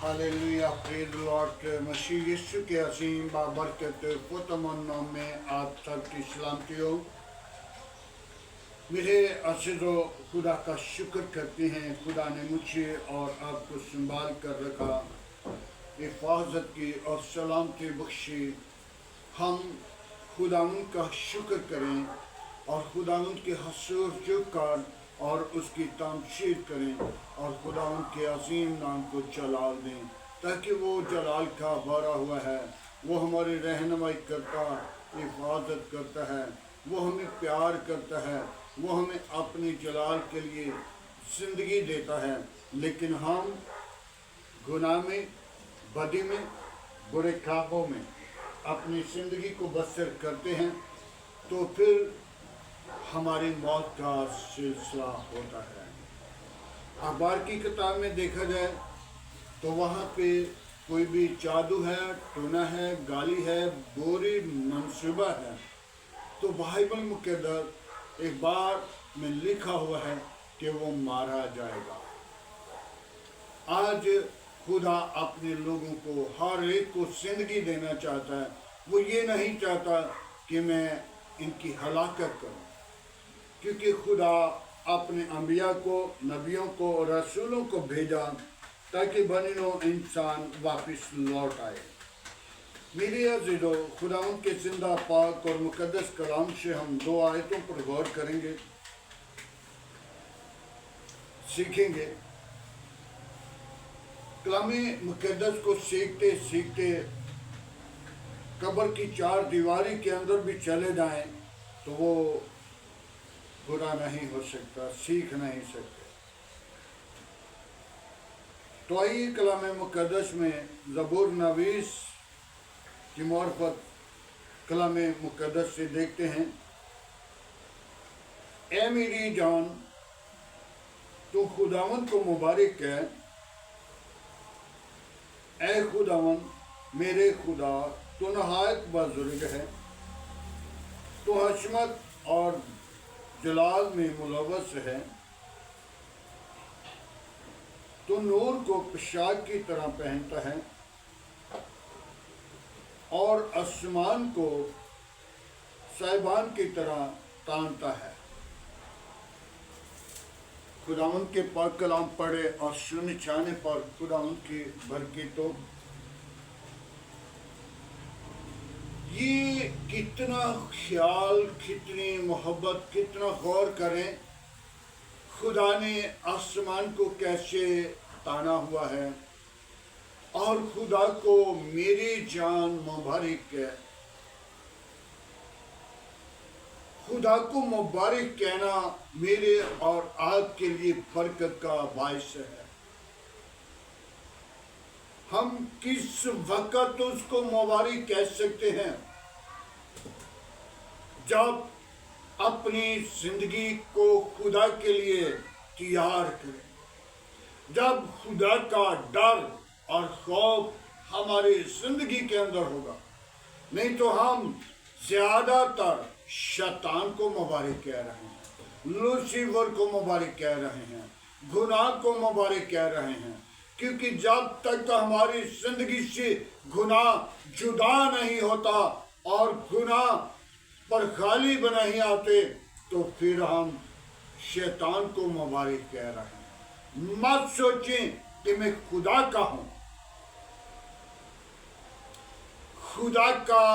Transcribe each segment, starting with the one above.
Hallelujah, praise the Lord. मसीह यीशु के असीम बाबरकत पुतमन नाम में आप सबकी सलामती हो। मेरे अज़ीज़ों, खुदा का शुक्र करते हैं, खुदा ने मुझे और आपको संभाल कर रखा, हिफाजत की और सलामती बख्शी। हम खुदावंद का शुक्र करें और खुदावंद के हसूर झुककर और उसकी तामशीर करें और खुदावंद के अजीम नाम को जलाल दें, ताकि वो जलाल का भरा हुआ है, वो हमारी रहनुमाई करता, हिफाजत करता है, वो हमें प्यार करता है, वो हमें अपनी जलाल के लिए ज़िंदगी देता है। लेकिन हम गुनाह में, बदी में, बुरे ख्वाबों में अपनी ज़िंदगी को बसर करते हैं, तो फिर हमारी मौत का सिलसिला होता है। अखबार की किताब में देखा जाए तो वहाँ पे कोई भी जादू है, टोना है, गाली है, बुरी मंसूबा है, तो बाइबल मुक़द्दस एक बार में लिखा हुआ है कि वो मारा जाएगा। आज खुदा अपने लोगों को, हर एक को ज़िंदगी देना चाहता है। वो ये नहीं चाहता कि मैं इनकी हलाकत करूं, क्योंकि खुदा अपने अंबिया को, नबियों को और रसूलों को भेजा ताकि बनिनो इंसान वापस लौट आए। मेरे अज़ीज़ों, खुदावंद के ज़िंदा, पाक और मुक़द्दस कलाम से हम दो आयतों पर गौर करेंगे, सीखेंगे। कलाम मुक़द्दस को सीखते सीखते कब्र की चार दीवारी के अंदर भी चले जाएं तो वो बुरा नहीं हो सकता, सीख नहीं सकते। तो आइए कलाम मुक़द्दस में ज़बूर नवीस की मार्फत कलाम मुक़द्दस से देखते हैं। ए मेरी जान, तो खुदावंद को मुबारक है। ए खुदावंद, मेरे खुदा, तो नहायत बुज़ुर्ग है, तो हशमत और जलाल में मुलव्वस है, तो नूर को पोशाक की तरह पहनता है और आसमान को साहिबान की तरह तानता है। खुदावंद के पाक कलाम पढ़े और सुन जाने पर खुदावंद की बरकतों, ये कितना ख्याल, कितनी मोहब्बत, कितना गौर करें, खुदा ने आसमान को कैसे ताना हुआ है और खुदा को मेरी जान मुबारक है। खुदा को मुबारक कहना मेरे और आपके लिए बरकत का बायस है। हम किस वक़्त उसको मुबारक कह सकते हैं? जब अपनी ज़िंदगी को खुदा के लिए तैयार करें, जब खुदा का डर और खौफ हमारी ज़िंदगी के अंदर होगा। नहीं तो हम ज़्यादातर शैतान को मुबारक कह रहे हैं, लूसीफर को मुबारक कह रहे हैं, गुनाह को मुबारक कह रहे हैं, क्योंकि जब तक हमारी ज़िंदगी से गुनाह जुदा नहीं होता और गुनाह पर गालिब नहीं आते, तो फिर हम शैतान को मुबारक कह रहे हैं। मत सोचें कि मैं खुदा का हूँ। खुदा का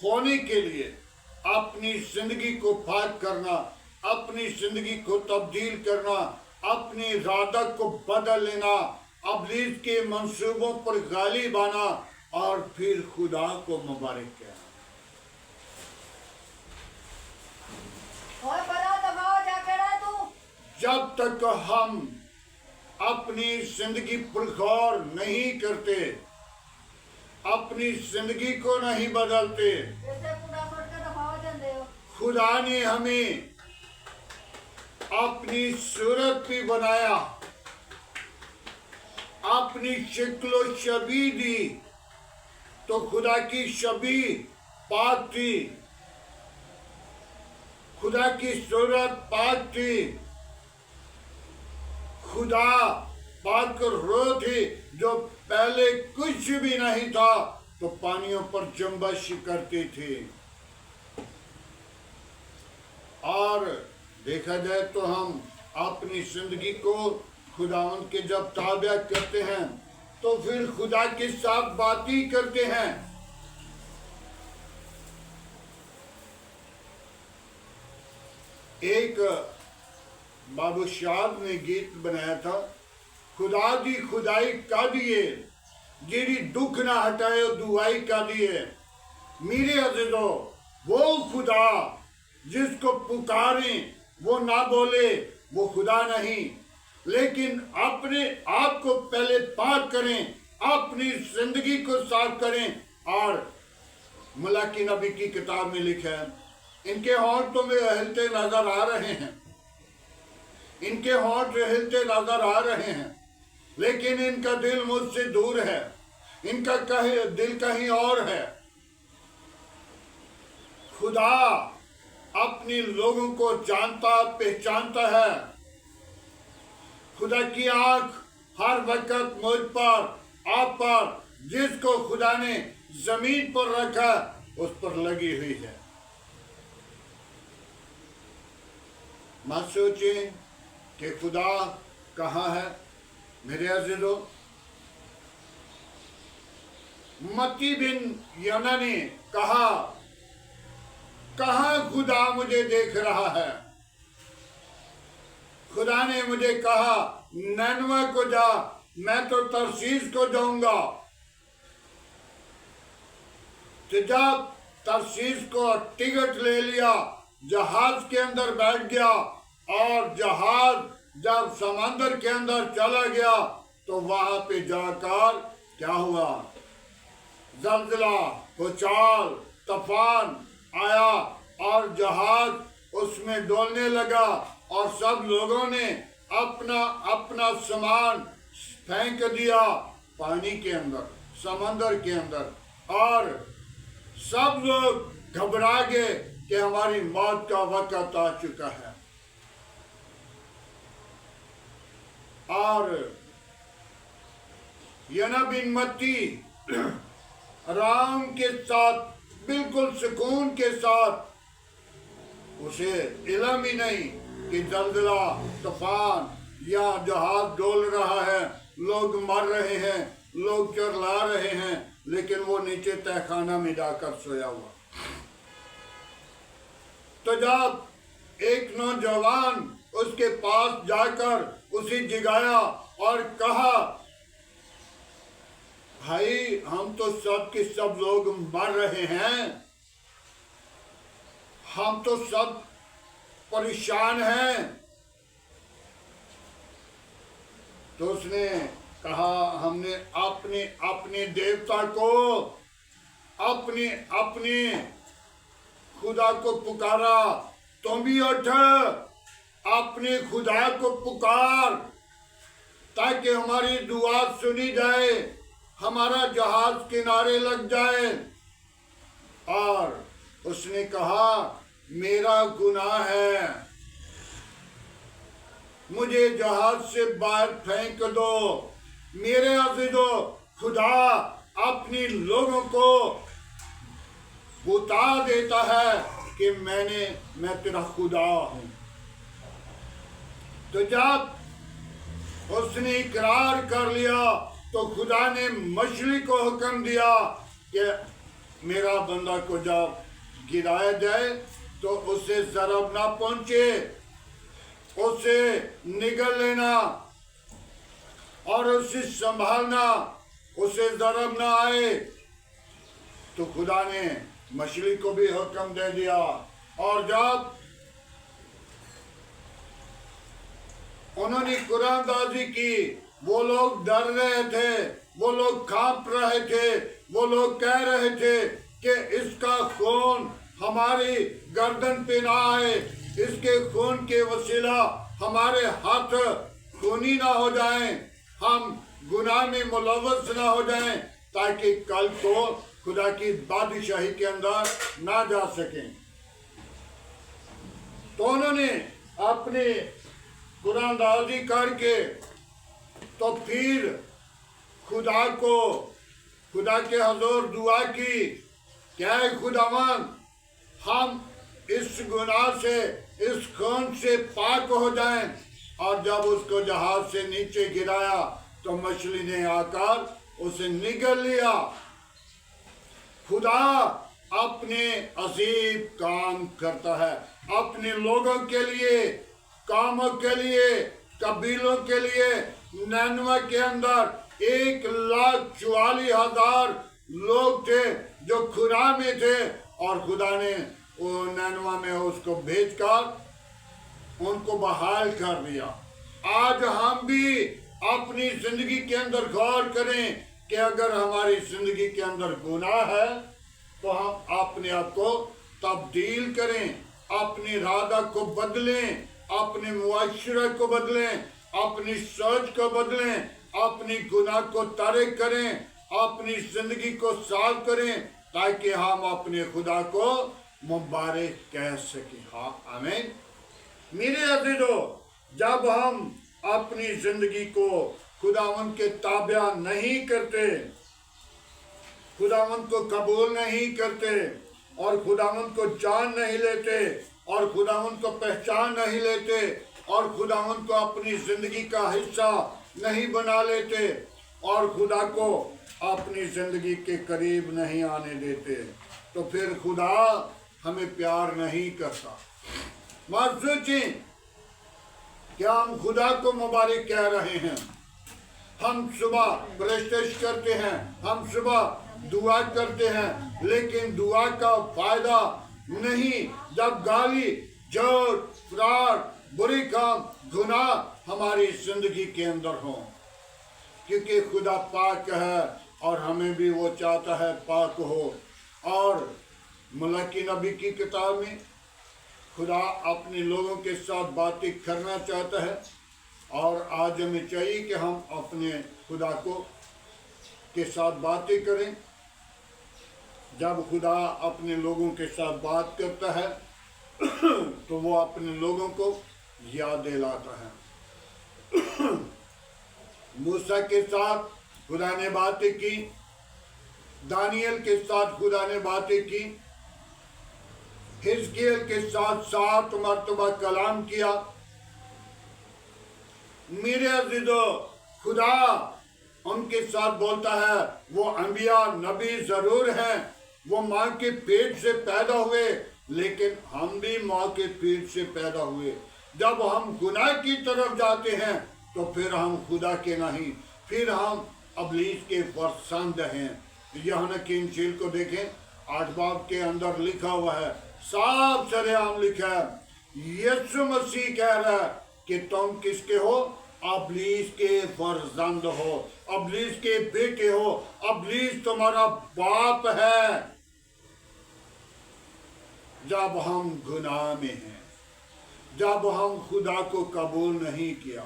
होने के लिए अपनी ज़िंदगी को पाक करना, अपनी ज़िंदगी को तब्दील करना, अपने इरादा को बदल लेना, इब्लीस के मंसूबों पर गालिब आना और फिर खुदा को मुबारक कहना। जब तक हम अपनी ज़िंदगी पर गौर नहीं करते, अपनी ज़िंदगी को नहीं बदलते, खुदा ने हमें अपनी सूरत भी बनाया, अपनी शक्लो शबी दी, तो खुदा की शबी पाक थी, खुदा की सूरत पाक थी। खुदा पाकर रो थी, जो पहले कुछ भी नहीं था तो पानियों पर जंबश करती थी। और देखा जाए तो हम अपनी जिंदगी को खुदावंद के जब ताबा करते हैं तो फिर खुदा के साथ बात ही करते हैं। एक बाबू शाद ने गीत बनाया था, खुदा दी खुदाई का दिए जेड़ी दुख ना हटाए दुआई का दिए। मेरे अज़ीज़ो, वो खुदा जिसको पुकारें वो ना बोले वो खुदा नहीं, लेकिन अपने आप को पहले पाक करें, अपनी जिंदगी को साफ करें। और मलाकी नबी की किताब में लिखा है, इनके होंठ में हिलते नजर आ रहे हैं, इनके होंठ हिलते नजर आ रहे हैं, लेकिन इनका दिल मुझसे दूर है, इनका दिल कहीं और है। खुदा अपने लोगों को जानता पहचानता है। खुदा की आंख हर वक्त मुझ पर, आप पर, जिसको खुदा ने जमीन पर रखा उस पर लगी हुई है। मत सोचें कि खुदा कहाँ है। मेरे अज़ीज़ों, मत्ती बिन यना ने कहा, कहाँ खुदा मुझे देख रहा है। खुदा ने मुझे कहा, नैनवा को जा, मैं तो तरसीस को जाऊंगा। तो जब तरसीस को टिकट ले लिया, जहाज के अंदर बैठ गया और जहाज जब समंदर के अंदर चला गया तो वहां पे जाकर क्या हुआ, जलजला, भूचाल, तूफान आया और जहाज उसमें डोलने लगा और सब लोगों ने अपना अपना सामान फेंक दिया पानी के अंदर, समंदर के अंदर, और सब लोग घबरा गए कि हमारी मौत का वक्त आ चुका है। और यना बिन मत्ती आराम के साथ, बिल्कुल सुकून के साथ, उसे इल्म ही नहीं कि जलजला, तूफान या जहाज डोल रहा है, लोग मर रहे हैं, लोग चिल्ला रहे हैं, लेकिन वो नीचे तहखाना में जाकर सोया हुआ। तो जब एक नौजवान उसके पास जाकर उसे जगाया और कहा, भाई हम तो सब के सब लोग मर रहे हैं, हम तो सब परेशान हैं। तो उसने कहा, हमने अपने अपने देवता को, अपने अपने खुदा को पुकारा। तुम भी उठ, अपने खुदा को पुकार ताकि हमारी दुआ सुनी जाए, हमारा जहाज किनारे लग जाए। और उसने कहा, मेरा गुनाह है, मुझे जहाज से बाहर फेंक दो। मेरे अज़ीज़ों, खुदा अपने लोगों को बता देता है कि मैं तेरा खुदा हूं। तो जब उसने इकरार कर लिया तो खुदा ने मछली को हुक्म दिया कि मेरा बंदा को जब गिराया जाए तो उसे ज़रब ना पहुंचे, उसे निगल लेना और उसे संभालना, उसे ज़रब ना आए। तो खुदा ने मछली को भी हुक्म दे दिया। और जब उन्होंने कुरानदाजी की, वो लोग डर रहे थे, वो लोग कांप रहे थे, वो लोग कह रहे थे कि इसका खून हमारी गर्दन पे ना आए, इसके खून के वसीला हमारे हाथ खूनी ना हो जाएं, हम गुनाह में मुलव्वस ना हो जाएं, ताकि कल को खुदा की बादशाही के अंदर ना जा सकें। तो उन्होंने अपने कुरानदाजी करके तो फिर खुदा के हजूर दुआ की, क्या है खुदावन, हम इस गुनाह से, इस खून से पाक हो जाएं। और जब उसको जहाज से नीचे गिराया तो मछली ने आकर उसे निगल लिया। खुदा अपने अजीब काम करता है अपने लोगों के लिए, कामों के लिए, कबीलों के लिए। नैनवे के अंदर 1,44,000 लोग थे जो खुदा में थे, और खुदा ने वो नैनवा में उसको भेजकर उनको बहाल कर दिया। आज हम भी अपनी जिंदगी के अंदर गौर करें कि अगर हमारी जिंदगी के अंदर गुनाह है तो हम अपने आप को तब्दील करें, अपनी इरादा को बदलें, अपने मुआशरे को बदलें, अपनी सोच को बदलें, अपनी गुनाह को तारिक करें, अपनी जिंदगी को साफ करें, ताकि हम अपने खुदा को मुबारक कह सकें। हाँ, आमीन। मेरे अज़ीज़ों, जब हम अपनी जिंदगी को खुदावंद के ताबा नहीं करते, खुदावंद को कबूल नहीं करते, और खुदावंद को जान नहीं लेते, और खुदावंद को पहचान नहीं लेते, और खुदावंद को अपनी जिंदगी का हिस्सा नहीं बना लेते, और खुदा को अपनी जिंदगी के करीब नहीं आने देते, तो फिर खुदा हमें प्यार नहीं करता। मत सोचें क्या हम खुदा को मुबारक कह रहे हैं। हम सुबह प्रस्तुत करते हैं, हम सुबह दुआ करते हैं, लेकिन दुआ का फायदा नहीं जब गाली, झूठ, फ्रॉड, बुरी काम, गुनाह हमारी जिंदगी के अंदर हो। क्योंकि खुदा पाक है और हमें भी वो चाहता है पाक हो। और मलाकी नबी की किताब में खुदा अपने लोगों के साथ बातें करना चाहता है, और आज हमें चाहिए कि हम अपने खुदा को के साथ बातें करें। जब खुदा अपने लोगों के साथ बात करता है तो वो अपने लोगों को याद दिलाता है। मूसा के साथ खुदा ने बातें की, दानियल के साथ खुदा ने बातें की, हिजकियेल के साथ 7 मरतबा कलाम किया। मेरे अज़ीज़ों, खुदा उनके साथ बोलता है। वो अंबिया नबी जरूर हैं, वो माँ के पेट से पैदा हुए, लेकिन हम भी माँ के पेट से पैदा हुए। जब हम गुनाह की तरफ जाते हैं तो फिर हम खुदा के नहीं, फिर हम अबलीस के फरसंद हैं। यूहन्ना की इंजील को देखें, 8 बाब के अंदर लिखा हुआ है, साफ सरेआम लिखा है, यीशु मसीह कह रहा है कि तुम किसके हो? अबलीस के फरजंद हो, अबलीस के बेटे हो, अबलीस तुम्हारा बाप है। जब हम गुनाह में हैं, जब हम खुदा को कबूल नहीं किया,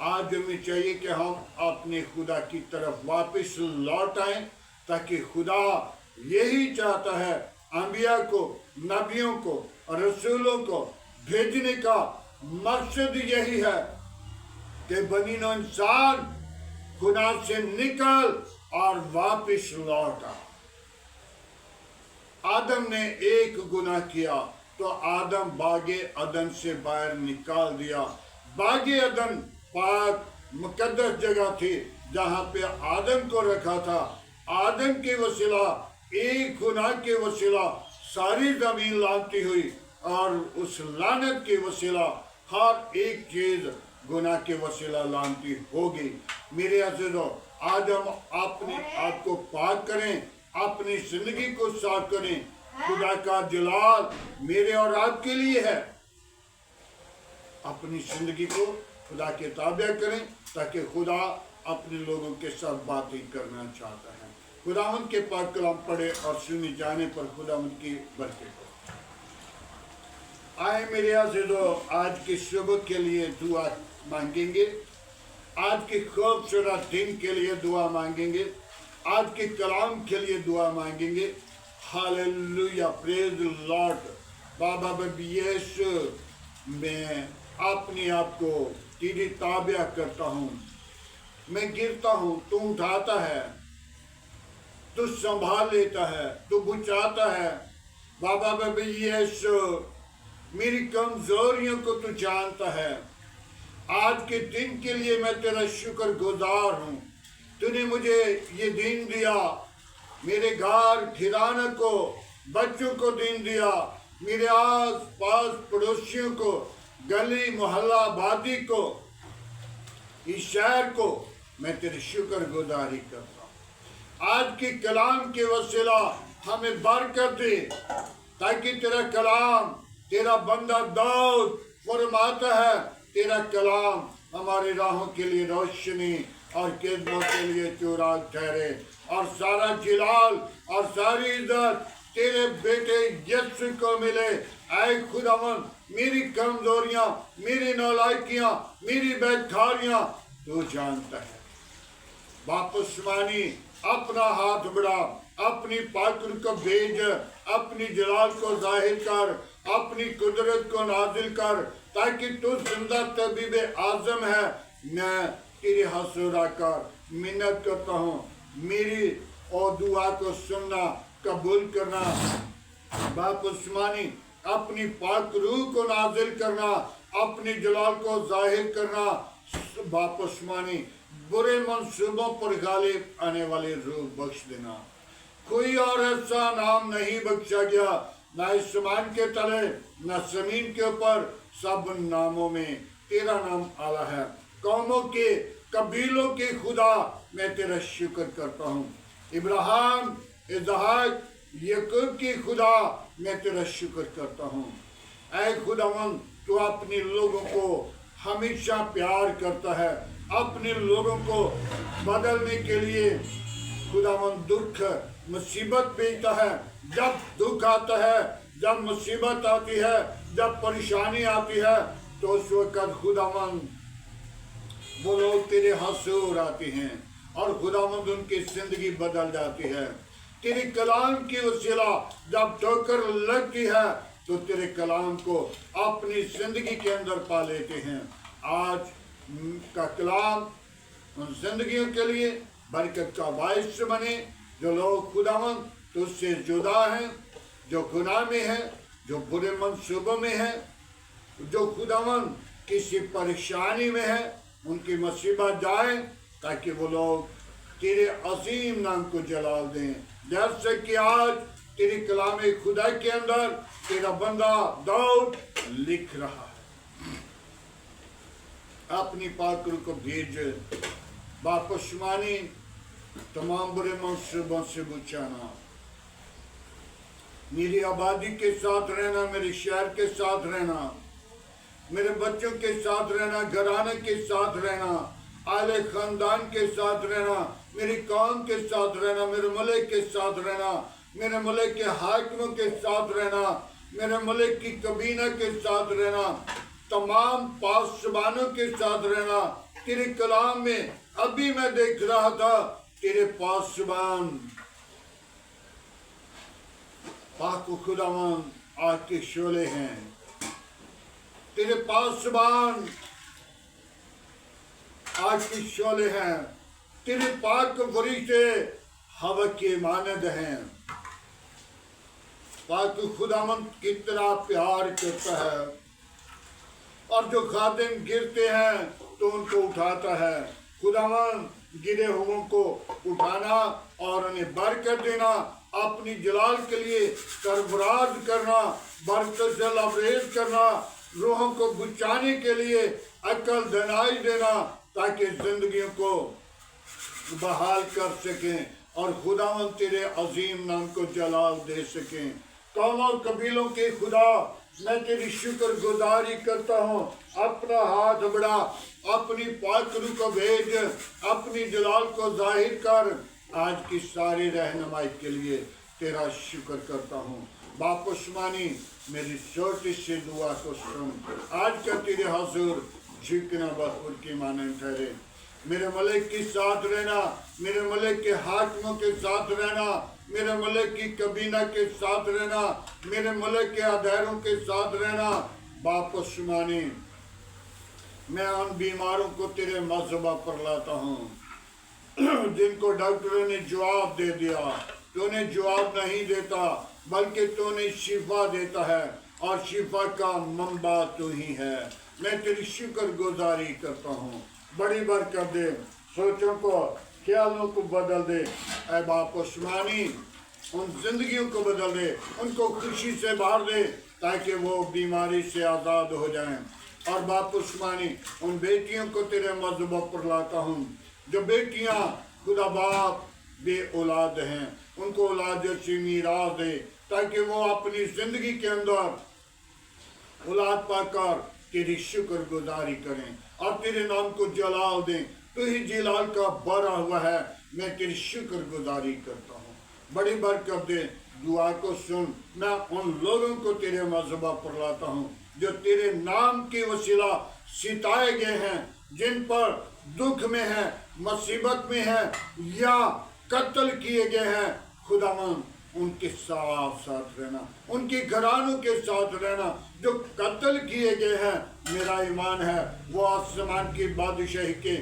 आज हमें चाहिए कि हम अपने खुदा की तरफ वापस लौट आएं, ताकि खुदा यही चाहता है, अंबिया को, नबियों को, रसूलों को भेजने का मकसद यही है कि बनी नौ इंसान गुनाह से निकल और वापस लौट आ। आदम ने एक गुनाह किया तो आदम बागे अदन से बाहर निकाल दिया। बागे अदन पाक मुकद्दस जगह थी जहाँ पे आदम को रखा था। आदम के वसीला, एक गुनाह के वसीला सारी जमीन लानती हुई, और उस लानत के वसीला हर एक चीज गुनाह के वसीला लानती होगी। मेरे अज़ीज़ों, आज हम अपने आप को पाक करें, अपनी जिंदगी को साफ करें। खुदा का जलाल मेरे और आपके लिए है। अपनी जिंदगी को खुदा के ताबे करें, ताकि खुदा अपने लोगों के साथ बातें करना चाहता है। खुदा उनके पाक कलाम पढ़े और सुने जाने पर खुदा उनकी बरकत हो। आए मेरे अज़ीज़ों, आज की सुबह के लिए दुआ मांगेंगे, आज के खूबसूरत दिन के लिए दुआ मांगेंगे, आज के कलाम के लिए दुआ मांगेंगे। Hallelujah, praise the Lord. बाबा बेबी यीशु, मैं अपने आप को तेरी ताबे करता हूँ, میں گرتا ہوں تو اٹھاتا ہے، تو سنبھال لیتا ہے، تو بچاتا ہے۔ بابا بابا یسو، میری کمزوریوں کو تو جانتا ہے۔ آج کے دن کے لیے میں تیرا شکر گزار ہوں۔ تو نے مجھے یہ دن دیا، میرے گھر گھرانے کو، بچوں کو دن دیا، میرے آس پاس پڑوسیوں کو، گلی محلہ آبادی کو، اس شہر کو میں تیرے شکر گزاری کرتا ہوں۔ آج کے کلام کے وسیلہ ہمیں برکت دے، تاکہ تیرا کلام، تیرا بندہ داؤد فرماتا ہے، تیرا کلام ہمارے راہوں کے لیے روشنی اور قدموں کے لیے چراغ ٹھہرے، اور سارا جلال اور ساری عزت تیرے بیٹے یسوع کو ملے۔ اے خداوند، میری کمزوریاں، میری نالائکیاں، میری بدکاریاں تو جانتا ہے۔ باپ آسمانی، اپنا ہاتھ بڑھا، اپنی پاکر کو بھیج، اپنی جلال کو ظاہر کر، اپنی قدرت کو نازل کر، تاکہ تو زندہ طبیب اعظم ہے۔ میں تیری حضور آ کر منت کرتا ہوں، میری اور دعا کو سننا، قبول کرنا۔ باپ آسمانی، اپنی پاک روح کو نازل کرنا، اپنی جلال کو ظاہر کرنا۔ باپ آسمانی، برے منصوبوں پر غالب آنے والی روح بخش دینا۔ کوئی اور ایسا نام نہیں بخشا گیا، نہ آسمان کے تلے نہ زمین کے اوپر، سب ناموں میں تیرا نام اعلیٰ ہے۔ قوموں کے، قبیلوں کے خدا، میں تیرا شکر کرتا ہوں۔ ابراہیم، اسحاق، یعقوب کی خدا، میں تیرا شکر کرتا ہوں۔ اے خداوند، تو اپنے لوگوں کو ہمیشہ پیار کرتا ہے، اپنے لوگوں کو بدلنے کے لیے خداوند دکھ مصیبت بھیجتا ہے۔ جب دکھ آتا ہے، جب مصیبت آتی ہے، جب پریشانی آتی ہے، تو اس وقت خداوند وہ لوگ تیرے حضور آتے ہیں، اور خداوند ان کی زندگی بدل جاتی ہے۔ تیرے کلام کی وسیلہ جب ٹھوکر لگتی ہے، تو تیرے کلام کو اپنی زندگی کے اندر پا لیتے ہیں۔ آج کا کلام ان زندگیوں کے لیے برکت کا باعث بنے، جو لوگ خداوند تجھ سے جدا ہیں، جو گناہ میں ہیں، جو برے منصوبوں میں ہیں، جو خداوند کسی پریشانی میں ہیں، ان کی مصیبت جائے، تاکہ وہ لوگ تیرے عظیم نام کو جلال دیں۔ جیسے کہ آج تیری کلام خدا کے اندر تیرا بندہ داؤد لکھ رہا ہے، اپنی پاک روح کو بھیج، باپ آسمانی، تمام برے منصوبوں سے بچانا، میری آبادی کے ساتھ رہنا، میرے شہر کے ساتھ رہنا، میرے بچوں کے ساتھ رہنا، گھرانے کے ساتھ رہنا، اہل خاندان کے ساتھ رہنا، میری قوم کے ساتھ رہنا، میرے ملک کے ساتھ رہنا، میرے ملک کے حاکموں کے ساتھ رہنا، میرے ملک کی کابینہ کے ساتھ رہنا، تمام پاسبانوں کے ساتھ رہنا۔ تیرے کلام میں ابھی میں دیکھ رہا تھا، تیرے پاسبان پاک و خداوند آگ کے شعلے ہیں، تیرے پاسبان آگ کے شعلے ہیں، تیرے پاک فرشتے ہوا کے مانند ہیں۔ پاک خداوند کتنا پیار کرتا ہے، اور جو خادم گرتے ہیں تو ان کو اٹھاتا ہے۔ خداوند گرے ہوئوں کو اٹھانا اور انہیں برکت دینا، اپنی جلال کے لیے سربراہ کرنا، برکت سے لبریز کرنا، روحوں کو بچانے کے لیے عقل دانائی دینا، تاکہ زندگیوں کو بحال کر سکیں اور خداوند تیرے عظیم نام کو جلال دے سکیں۔ قوموں قبیلوں کے خدا، میں تیری شکر گزاری کرتا ہوں۔ اپنا ہاتھ بڑھا، اپنی پاک روح کو بھیج، اپنی جلال کو ظاہر کر۔ آج کی ساری رہنمائی کے لیے تیرا شکر کرتا ہوں۔ باپ آسمانی، میری چھوٹی سی دعا کو سن، آج کا تیرے حضور جھکنا بخور کی مانند ٹھہرے۔ میرے ملک کے ساتھ رہنا، میرے ملک کے حاکموں کے ساتھ رہنا، میرے ملک کی کابینہ کے ساتھ رہنا، میرے ملک کے اداروں کے ساتھ رہنا۔ باپ آسمانی، मैं उन बीमारों को तेरे मज़हबा पर लाता हूँ जिनको डॉक्टरों ने जवाब दे दिया। तूने जवाब नहीं देता, बल्कि तूने शिफा देता है, और शिफा का मंबा तू ही है। मैं तेरी शुक्र गुजारी करता हूँ। बड़ी बरकत दे, सोचों को, ख्यालों को बदल दे। ऐ बाप आसमानी, उन जिंदगियों को बदल दे, उनको खुशी से भर दे, ताकि वो बीमारी से आज़ाद हो जाएं। और बाप आसमानी, उन बेटियों को तेरे मज़हबा पर लाता हूँ, जो बेटियाँ खुदा बाप बे औलाद हैं, उनको औलाद जैसी मीरास दे, ताकि वो अपनी ज़िंदगी के अंदर औलाद पाकर तेरी शुक्र गुजारी करें और तेरे नाम को जलाल दें। तो ही जलाल का भरा हुआ है। मैं तेरी शुक्र गुजारी करता हूँ। बड़ी बरकत दे, दुआ को सुन। मैं उन लोगों को तेरे मज़हबा पर लाता हूँ जो तेरे नाम के वसीला सिताए गए हैं, जिन पर दुख में है, मुसीबत में है, या कत्ल किए गए हैं। खुदावन, उनके साथ साथ रहना, उनके घरानों के साथ रहना। जो कत्ल किए गए हैं, मेरा ईमान है वो आसमान की बादशाही के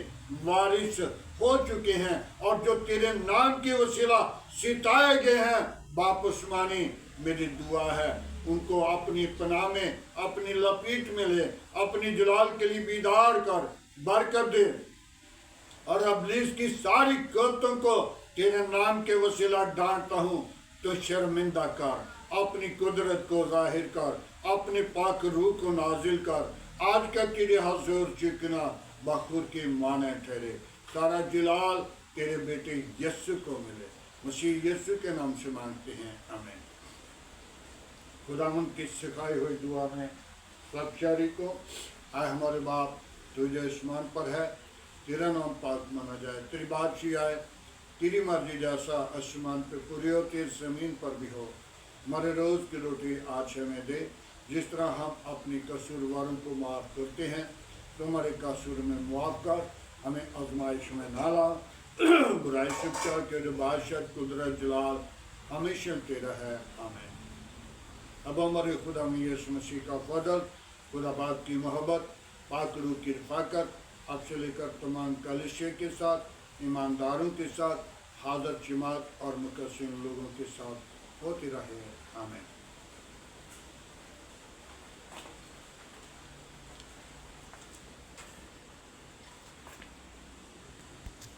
वारिस हो चुके हैं, और जो तेरे नाम के वसीला सिताए गए हैं, बाप आसमानी, मेरी दुआ है उनको अपनी पनाह में, अपनी लपेट में ले, अपनी जलाल के लिए बीदार कर, बरकत दे। और इब्लीस की सारी कुव्वतों को तेरे नाम के वसीला डांटता हूँ। तो शर्मिंदा कर, अपनी कुदरत को जाहिर कर, अपने पाक रूह को नाजिल कर। आज का तेरे हुजूर झुकना बखूर के माने ठहरे। सारा जलाल तेरे बेटे यीशु को मिले। मसीह यीशु के नाम से मांगते हैं, आमीन। खुदावंद की सिखाई हुई दुआ में सब शारी को, आए हमारे बाप तू जो आसमान पर है, तेरा नाम पाक माना जाए, तेरी बादशाही आए, तेरी मर्जी जैसा आसमान पे पूरी होती है, ज़मीन पर भी हो। हमारे रोज़ की रोटी आज हमें दे, जिस तरह हम अपनी कसूरवारों को माफ़ करते हैं, तो हमारे कसूर में मुआफ़ कर, हमें आजमाइश में ना ला, बुराई से बचा, के जो बादशाह कुदरत जलाल हमेशा तेरा है, आमीन। अब हमारे खुदा में यीशु मसीह का फजल, खुदा बाप की मोहब्बत, पाक रूह की रफ़ाकत अब से लेकर तमाम कलिशे के साथ, ईमानदारों के साथ, हाज़र जमात और मुकस्सिम लोगों के साथ होती रहे, आमीन।